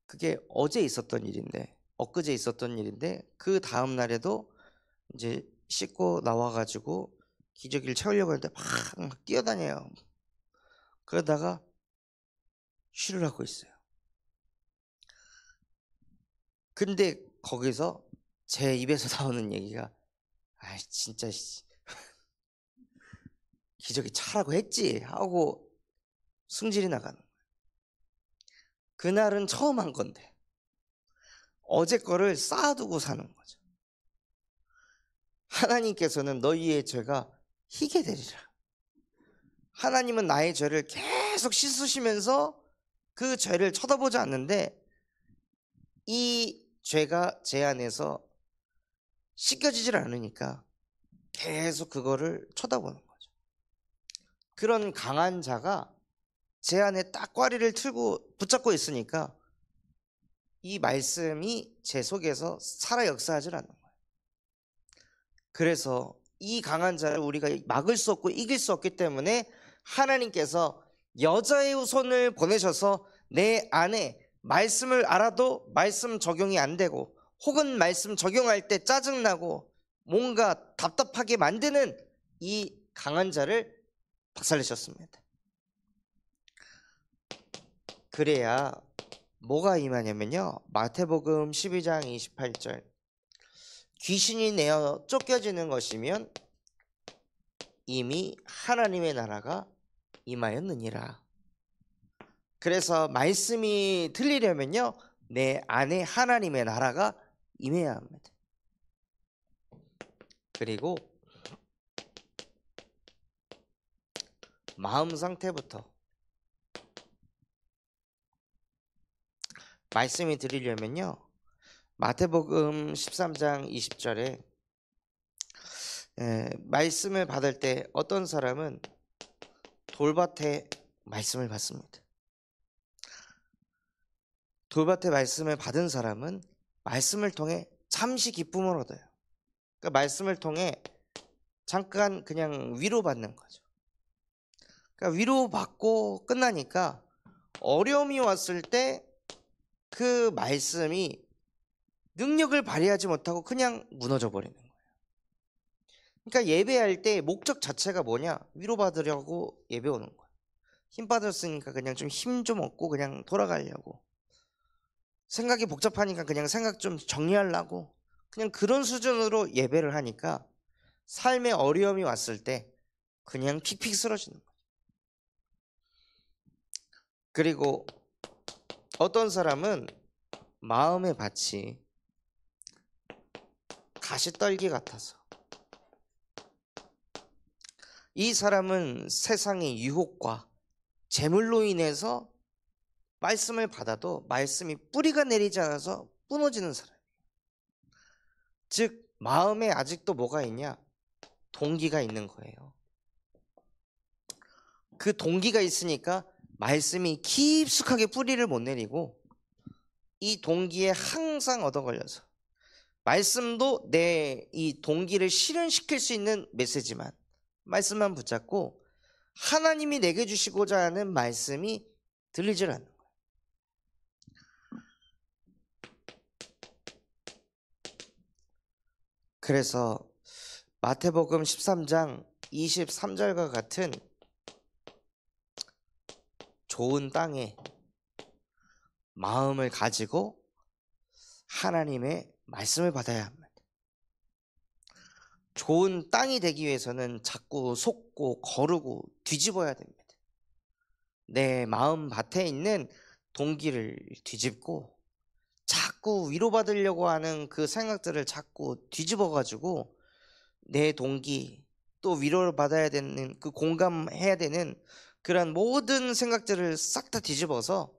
그게 어제 있었던 일인데 엊그제 있었던 일인데 그 다음 날에도 이제 씻고 나와가지고 기저귀를 채우려고 하는데 막 뛰어다녀요. 그러다가 쉬를 하고 있어요. 근데 거기서 제 입에서 나오는 얘기가 아 진짜 기저귀 차라고 했지 하고 승질이 나가는 거예요. 그날은 처음 한 건데 어제 거를 쌓아두고 사는 거죠. 하나님께서는 너희의 죄가 희게 되리라. 하나님은 나의 죄를 계속 씻으시면서 그 죄를 쳐다보지 않는데 이 죄가 제 안에서 씻겨지질 않으니까 계속 그거를 쳐다보는 거죠. 그런 강한 자가 제 안에 딱 꽈리를 틀고 붙잡고 있으니까 이 말씀이 제 속에서 살아 역사하질 않는 거예요. 그래서 이 강한 자를 우리가 막을 수 없고 이길 수 없기 때문에 하나님께서 여자의 후손을 보내셔서 내 안에 말씀을 알아도 말씀 적용이 안 되고 혹은 말씀 적용할 때 짜증나고 뭔가 답답하게 만드는 이 강한 자를 박살내셨습니다. 그래야 뭐가 임하냐면요, 마태복음 12장 28절, 귀신이 내어 쫓겨지는 것이면 이미 하나님의 나라가 임하였느니라. 그래서 말씀이 들리려면요 내 안에 하나님의 나라가 임해야 합니다. 그리고 마음 상태부터 말씀이 들리려면요 마태복음 13장 20절에 말씀을 받을 때 어떤 사람은 돌밭에 말씀을 받습니다. 돌밭에 말씀을 받은 사람은 말씀을 통해 잠시 기쁨을 얻어요. 그러니까 말씀을 통해 잠깐 그냥 위로받는 거죠. 그러니까 위로받고 끝나니까 어려움이 왔을 때 그 말씀이 능력을 발휘하지 못하고 그냥 무너져 버리는 거예요. 그러니까 예배할 때 목적 자체가 뭐냐? 위로받으려고 예배 오는 거예요. 힘 빠졌으니까 그냥 좀 힘 좀 얻고 그냥 돌아가려고, 생각이 복잡하니까 그냥 생각 좀 정리하려고, 그냥 그런 수준으로 예배를 하니까 삶에 어려움이 왔을 때 그냥 픽픽 쓰러지는 거예요. 그리고 어떤 사람은 마음의 밭이 가시떨기 같아서, 이 사람은 세상의 유혹과 재물로 인해서 말씀을 받아도 말씀이 뿌리가 내리지 않아서 무너지는 사람. 즉 마음에 아직도 뭐가 있냐? 동기가 있는 거예요. 그 동기가 있으니까 말씀이 깊숙하게 뿌리를 못 내리고 이 동기에 항상 얻어 걸려서 말씀도 내 이 동기를 실현시킬 수 있는 메시지만 말씀만 붙잡고 하나님이 내게 주시고자 하는 말씀이 들리질 않는 거예요. 그래서 마태복음 13장 23절과 같은 좋은 땅에 마음을 가지고 하나님의 말씀을 받아야 합니다. 좋은 땅이 되기 위해서는 자꾸 속고 거르고 뒤집어야 됩니다. 내 마음 밭에 있는 동기를 뒤집고 자꾸 위로받으려고 하는 그 생각들을 자꾸 뒤집어가지고 내 동기 또 위로를 받아야 되는 그 공감해야 되는 그런 모든 생각들을 싹 다 뒤집어서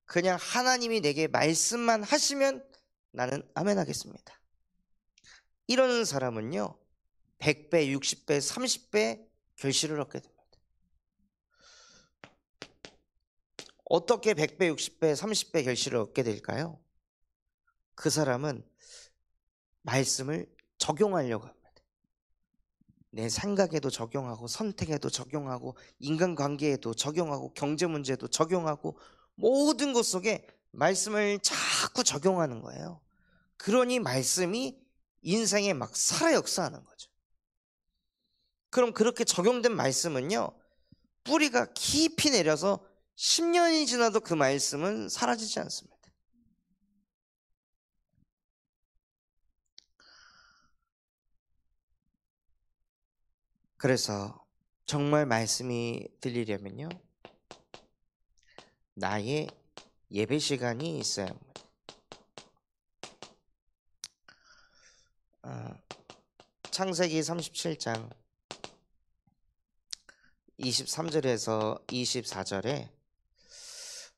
그냥 하나님이 내게 말씀만 하시면 나는 아멘 하겠습니다. 이러는 사람은요 100배, 60배, 30배 결실을 얻게 됩니다. 어떻게 100배, 60배, 30배 결실을 얻게 될까요? 그 사람은 말씀을 적용하려고 합니다. 내 생각에도 적용하고 선택에도 적용하고 인간관계에도 적용하고 경제 문제도 적용하고 모든 것 속에 말씀을 자꾸 적용하는 거예요. 그러니 말씀이 인생에 막 살아 역사하는 거죠. 그럼 그렇게 적용된 말씀은요 뿌리가 깊이 내려서 10년이 지나도 그 말씀은 사라지지 않습니다. 그래서 정말 말씀이 들리려면요 나의 예배 시간이 있어야 합니다. 창세기 37장 23절에서 24절에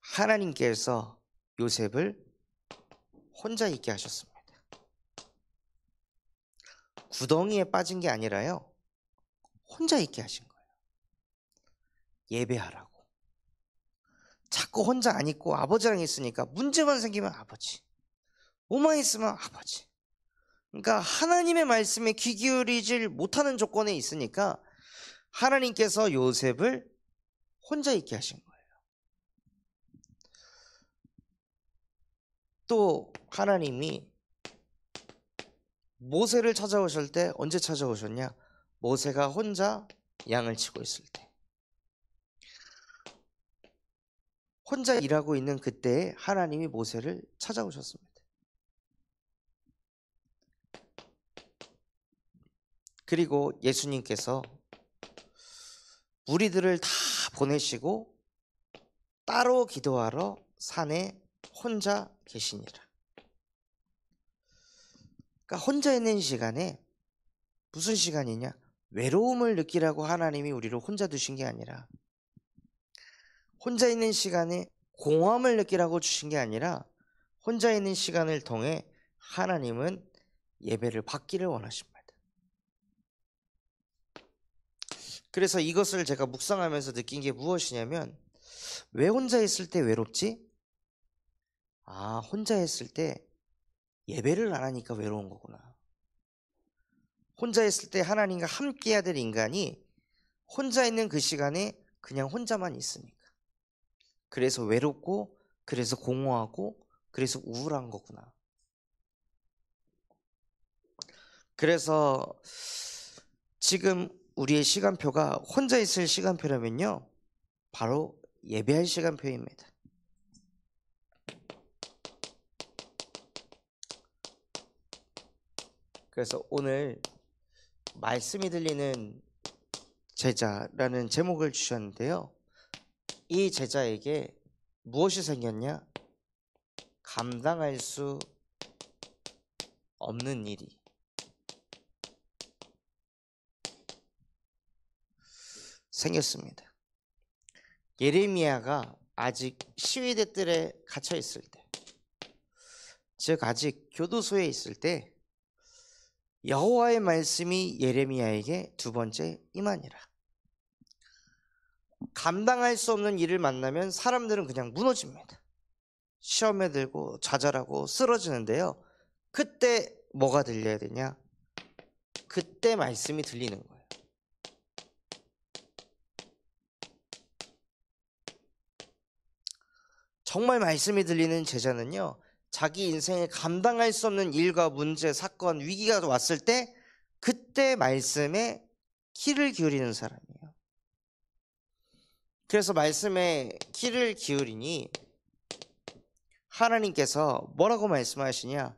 하나님께서 요셉을 혼자 있게 하셨습니다. 구덩이에 빠진 게 아니라요 혼자 있게 하신 거예요. 예배하라고. 자꾸 혼자 안 있고 아버지랑 있으니까 문제만 생기면 아버지, 뭐만 있으면 아버지. 그러니까 하나님의 말씀에 귀 기울이질 못하는 조건에 있으니까 하나님께서 요셉을 혼자 있게 하신 거예요. 또 하나님이 모세를 찾아오실 때 언제 찾아오셨냐? 모세가 혼자 양을 치고 있을 때, 혼자 일하고 있는 그때에 하나님이 모세를 찾아오셨습니다. 그리고 예수님께서 무리들을 다 보내시고 따로 기도하러 산에 혼자 계시니라. 그러니까 혼자 있는 시간에 무슨 시간이냐? 외로움을 느끼라고 하나님이 우리를 혼자 두신 게 아니라 혼자 있는 시간에 공허함을 느끼라고 주신 게 아니라 혼자 있는 시간을 통해 하나님은 예배를 받기를 원하십니다. 그래서 이것을 제가 묵상하면서 느낀 게 무엇이냐면 왜 혼자 있을 때 외롭지? 혼자 있을 때 예배를 안 하니까 외로운 거구나. 혼자 있을 때 하나님과 함께 해야 될 인간이 혼자 있는 그 시간에 그냥 혼자만 있으니까. 그래서 외롭고 그래서 공허하고 그래서 우울한 거구나. 그래서 지금 우리의 시간표가 혼자 있을 시간표라면요 바로 예배할 시간표입니다. 그래서 오늘 말씀이 들리는 제자라는 제목을 주셨는데요 이 제자에게 무엇이 생겼냐? 감당할 수 없는 일이 생겼습니다. 예레미야가 아직 시위대 뜰에 갇혀 있을 때, 즉 아직 교도소에 있을 때 여호와의 말씀이 예레미야에게 두 번째 임하니라. 감당할 수 없는 일을 만나면 사람들은 그냥 무너집니다. 시험에 들고 좌절하고 쓰러지는데요, 그때 뭐가 들려야 되냐? 그때 말씀이 들리는 거예요. 정말 말씀이 들리는 제자는요, 자기 인생에 감당할 수 없는 일과 문제, 사건, 위기가 왔을 때 그때 말씀에 귀를 기울이는 사람이에요. 그래서 말씀에 귀를 기울이니 하나님께서 뭐라고 말씀하시냐?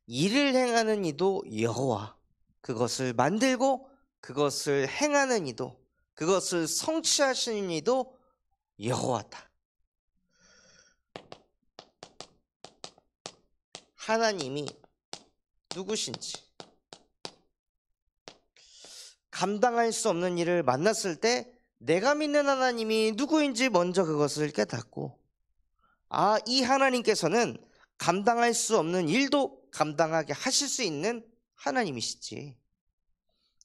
일을 행하는 이도 여호와, 그것을 만들고 그것을 행하는 이도, 그것을 성취하시는 이도 여호와다. 하나님이 누구신지, 감당할 수 없는 일을 만났을 때 내가 믿는 하나님이 누구인지 먼저 그것을 깨닫고, 이 하나님께서는 감당할 수 없는 일도 감당하게 하실 수 있는 하나님이시지.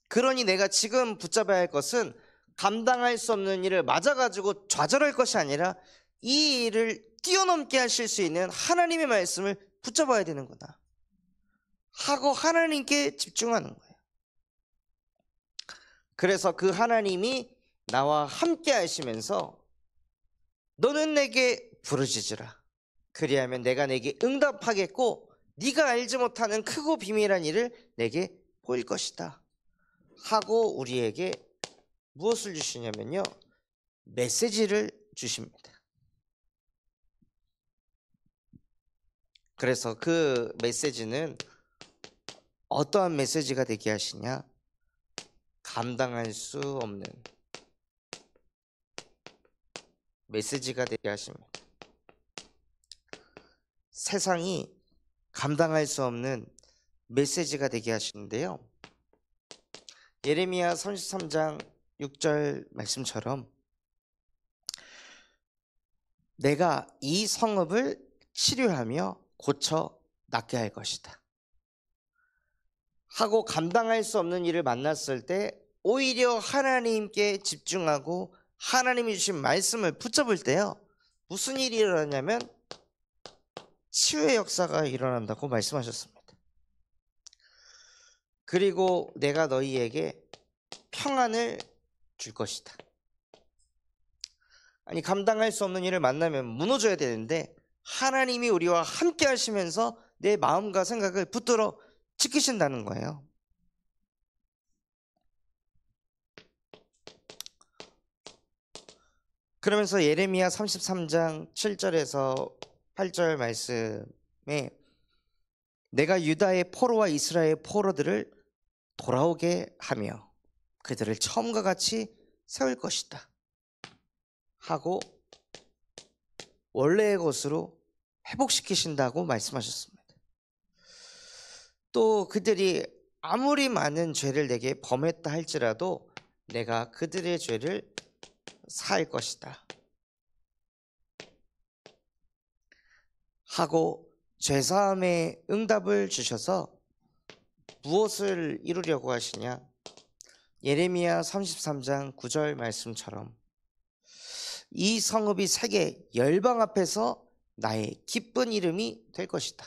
그러니 내가 지금 붙잡아야 할 것은 감당할 수 없는 일을 맞아가지고 좌절할 것이 아니라 이 일을 뛰어넘게 하실 수 있는 하나님의 말씀을 붙잡아야 되는구나 하고 하나님께 집중하는 거예요. 그래서 그 하나님이 나와 함께 하시면서 너는 내게 부르짖으라, 그리하면 내가 내게 응답하겠고 네가 알지 못하는 크고 비밀한 일을 내게 보일 것이다 하고 우리에게 무엇을 주시냐면요, 메시지를 주십니다. 그래서 그 메시지는 어떠한 메시지가 되게 하시냐? 감당할 수 없는 메시지가 되게 하십니다. 세상이 감당할 수 없는 메시지가 되게 하시는데요, 예레미야 33장 6절 말씀처럼 내가 이 성읍을 치료하며 고쳐 낫게 할 것이다 하고 감당할 수 없는 일을 만났을 때 오히려 하나님께 집중하고 하나님이 주신 말씀을 붙잡을 때요, 무슨 일이 일어나냐면 치유의 역사가 일어난다고 말씀하셨습니다. 그리고 내가 너희에게 평안을 줄 것이다. 아니, 감당할 수 없는 일을 만나면 무너져야 되는데 하나님이 우리와 함께 하시면서 내 마음과 생각을 붙들어 지키신다는 거예요. 그러면서 예레미야 33장 7절에서 8절 말씀에 내가 유다의 포로와 이스라엘의 포로들을 돌아오게 하며 그들을 처음과 같이 세울 것이다 하고 원래의 것으로 회복시키신다고 말씀하셨습니다. 또 그들이 아무리 많은 죄를 내게 범했다 할지라도 내가 그들의 죄를 사할 것이다 하고 죄사함의 응답을 주셔서 무엇을 이루려고 하시냐? 예레미야 33장 9절 말씀처럼 이 성읍이 세계 열방 앞에서 나의 기쁜 이름이 될 것이다.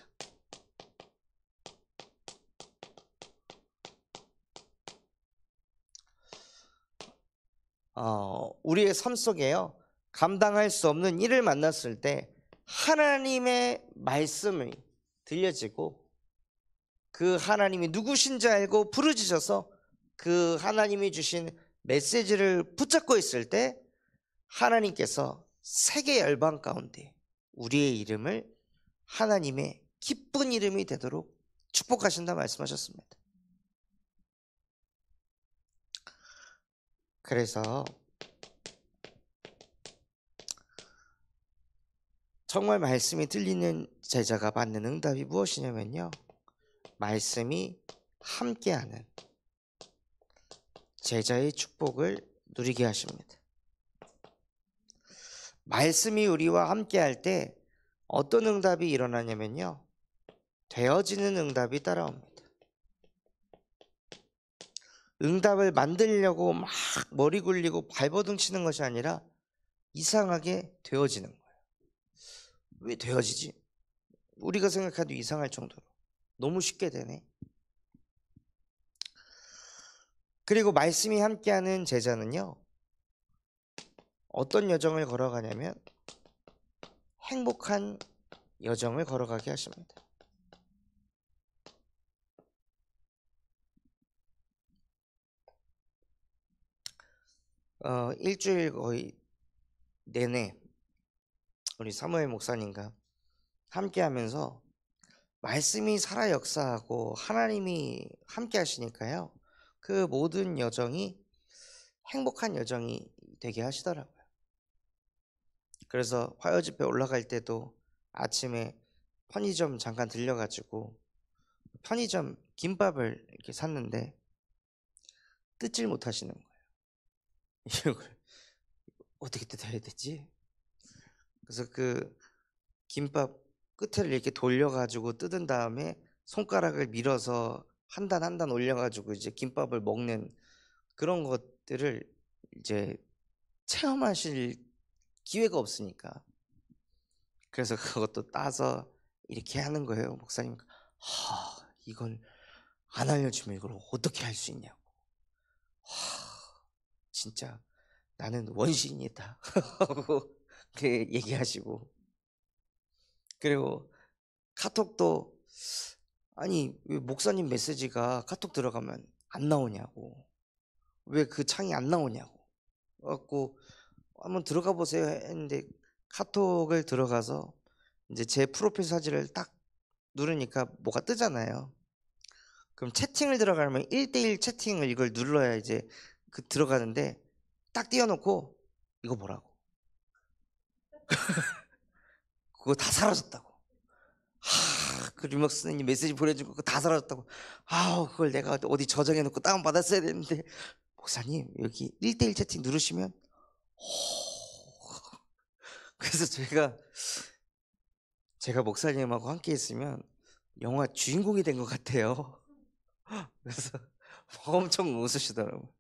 우리의 삶 속에요, 감당할 수 없는 일을 만났을 때 하나님의 말씀이 들려지고 그 하나님이 누구신지 알고 부르짖어서 그 하나님이 주신 메시지를 붙잡고 있을 때 하나님께서 세계 열방 가운데 우리의 이름을 하나님의 기쁜 이름이 되도록 축복하신다 말씀하셨습니다. 그래서 정말 말씀이 들리는 제자가 받는 응답이 무엇이냐면요, 말씀이 함께하는 제자의 축복을 누리게 하십니다. 말씀이 우리와 함께 할 때 어떤 응답이 일어나냐면요, 되어지는 응답이 따라옵니다. 응답을 만들려고 막 머리 굴리고 발버둥 치는 것이 아니라 이상하게 되어지는 거예요. 왜 되어지지? 우리가 생각해도 이상할 정도로 너무 쉽게 되네. 그리고 말씀이 함께하는 제자는요, 어떤 여정을 걸어가냐면 행복한 여정을 걸어가게 하십니다. 일주일 거의 내내 우리 사무엘 목사님과 함께 하면서 말씀이 살아 역사하고 하나님이 함께 하시니까요, 그 모든 여정이 행복한 여정이 되게 하시더라고요. 그래서 화요 집회 올라갈 때도 아침에 편의점 잠깐 들려가지고 편의점 김밥을 이렇게 샀는데 뜯질 못하시는 거예요. 이걸 어떻게 뜯어야 되지? 그래서 그 김밥 끝을 이렇게 돌려가지고 뜯은 다음에 손가락을 밀어서 한 단 한 단 올려가지고 이제 김밥을 먹는 그런 것들을 이제 체험하실 기회가 없으니까, 그래서 그것도 따서 이렇게 하는 거예요. 목사님, 이걸 안 알려주면 이걸 어떻게 할 수 있냐고. 진짜 나는 원신이다 하고 그렇게 얘기하시고, 그리고 카톡도 아니 왜 목사님 메시지가 카톡 들어가면 안 나오냐고, 왜 그 창이 안 나오냐고 갖고 한번 들어가 보세요 했는데, 카톡을 들어가서 이제 제 프로필 사진을 딱 누르니까 뭐가 뜨잖아요. 그럼 채팅을 들어가면 1대1 채팅을 이걸 눌러야 이제 그 들어가는데, 딱 띄워놓고 이거 뭐라고 그거 다 사라졌다고. 그 류막 선생님 메시지 보내주고 그거 다 사라졌다고. 그걸 내가 어디 저장해놓고 다운받았어야 되는데, 목사님 여기 1대1 채팅 누르시면 그래서 제가 목사님하고 함께 있으면 영화 주인공이 된 것 같아요. 그래서 엄청 웃으시더라고요.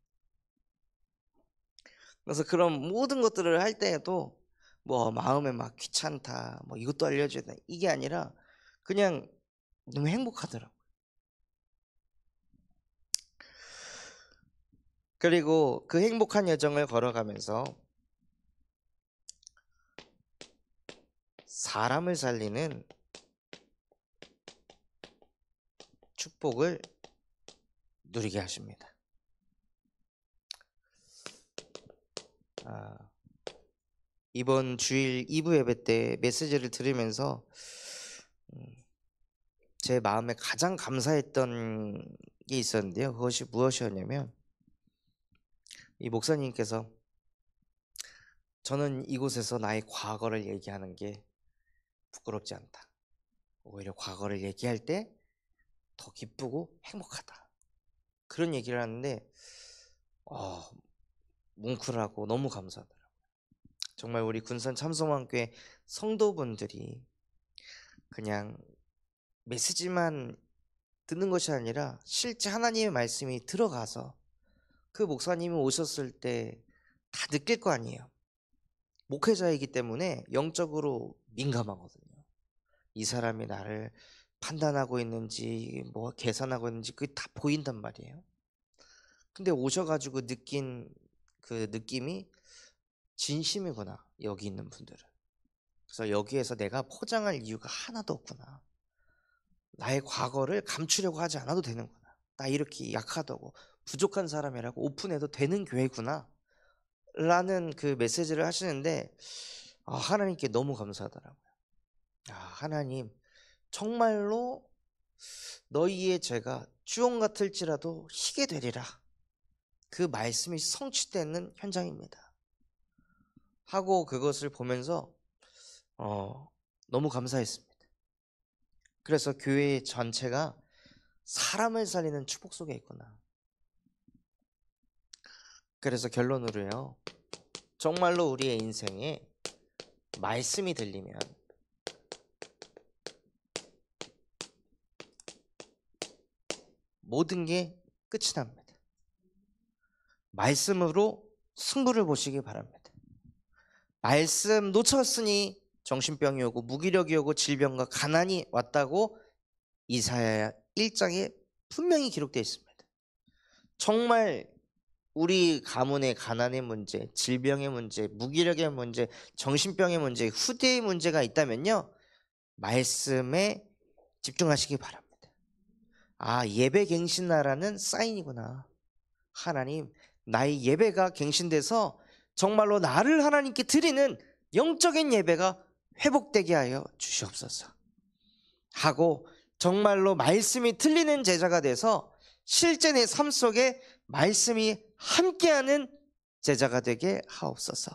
그래서 그런 모든 것들을 할 때에도 뭐 마음에 막 귀찮다, 뭐 이것도 알려줘야 돼, 이게 아니라 그냥 너무 행복하더라고요. 그리고 그 행복한 여정을 걸어가면서 사람을 살리는 축복을 누리게 하십니다. 이번 주일 2부 예배 때 메시지를 들으면서 제 마음에 가장 감사했던 게 있었는데요, 그것이 무엇이었냐면, 이 목사님께서 저는 이곳에서 나의 과거를 얘기하는 게 부끄럽지 않다, 오히려 과거를 얘기할 때 더 기쁘고 행복하다, 그런 얘기를 하는데 뭉클하고 너무 감사하더라고요. 정말 우리 군산 참성왕교회 성도분들이 그냥 메시지만 듣는 것이 아니라 실제 하나님의 말씀이 들어가서 그 목사님이 오셨을 때 다 느낄 거 아니에요. 목회자이기 때문에 영적으로 민감하거든요. 이 사람이 나를 판단하고 있는지 뭐 계산하고 있는지 그게 다 보인단 말이에요. 근데 오셔가지고 느낀 그 느낌이 진심이구나, 여기 있는 분들은. 그래서 여기에서 내가 포장할 이유가 하나도 없구나, 나의 과거를 감추려고 하지 않아도 되는구나, 나 이렇게 약하다고 부족한 사람이라고 오픈해도 되는 교회구나 라는 그 메시지를 하시는데, 하나님께 너무 감사하더라고요. 하나님 정말로 너희의 죄가 주홍 같을지라도 희게 되리라, 그 말씀이 성취되는 현장입니다 하고 그것을 보면서 너무 감사했습니다. 그래서 교회 전체가 사람을 살리는 축복 속에 있구나. 그래서 결론으로요, 정말로 우리의 인생에 말씀이 들리면 모든 게 끝이 납니다. 말씀으로 승부를 보시기 바랍니다. 말씀 놓쳤으니 정신병이 오고 무기력이 오고 질병과 가난이 왔다고 이사야 1장에 분명히 기록되어 있습니다. 정말 우리 가문의 가난의 문제, 질병의 문제, 무기력의 문제, 정신병의 문제, 후대의 문제가 있다면요, 말씀에 집중하시기 바랍니다. 아, 예배 갱신나라는 사인이구나. 하나님, 나의 예배가 갱신돼서 정말로 나를 하나님께 드리는 영적인 예배가 회복되게 하여 주시옵소서 하고, 정말로 말씀이 들리는 제자가 돼서 실제 내 삶 속에 말씀이 함께하는 제자가 되게 하옵소서.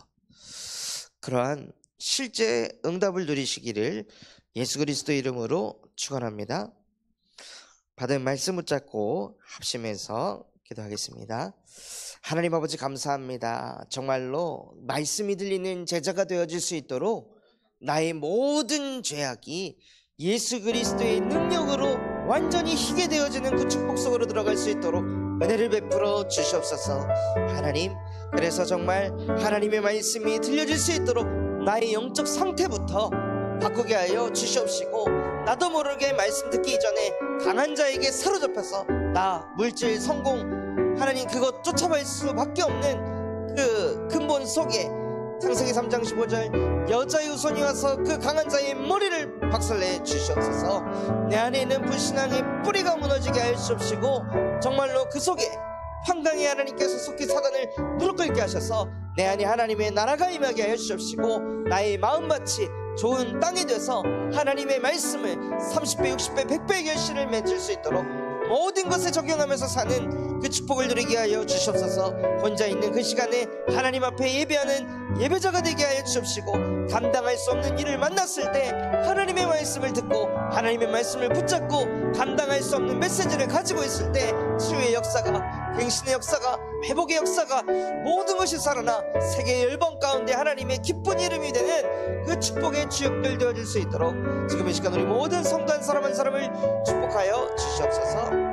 그러한 실제 응답을 누리시기를 예수 그리스도 이름으로 축원합니다. 받은 말씀 붙잡고 합심해서 기도하겠습니다. 하나님 아버지, 감사합니다. 정말로 말씀이 들리는 제자가 되어질 수 있도록 나의 모든 죄악이 예수 그리스도의 능력으로 완전히 희게 되어지는 그 축복 속으로 들어갈 수 있도록 은혜를 베풀어 주시옵소서. 하나님, 그래서 정말 하나님의 말씀이 들려질 수 있도록 나의 영적 상태부터 바꾸게 하여 주시옵시고, 나도 모르게 말씀 듣기 이전에 강한 자에게 사로잡혀서 나 물질 성공 하나님 그것 쫓아갈 수밖에 없는 그 근본 속에 창세기 3장 15절 여자의 후손이 와서 그 강한 자의 머리를 박살내 주시옵소서. 내 안에 있는 불신앙의 뿌리가 무너지게 하여 주옵시고, 정말로 그 속에 황당히 하나님께서 속히 사단을 무릎 꿇게 하셔서 내 안에 하나님의 나라가 임하게 하여 주옵시고, 나의 마음밭이 좋은 땅이 돼서 하나님의 말씀을 30배, 60배, 100배의 결실을 맺을 수 있도록 모든 것에 적용하면서 사는 그 축복을 누리게 하여 주시옵소서. 혼자 있는 그 시간에 하나님 앞에 예배하는 예배자가 되게 하여 주옵시고, 감당할 수 없는 일을 만났을 때 하나님의 말씀을 듣고 하나님의 말씀을 붙잡고 감당할 수 없는 메시지를 가지고 있을 때 치유의 역사가, 갱신의 역사가, 회복의 역사가 모든 것이 살아나 세계 열방 가운데 하나님의 기쁜 이름이 되는 그 축복의 주역들 되어질 수 있도록 지금 이 시간 우리 모든 성도 한 사람 한 사람을 축복하여 주시옵소서.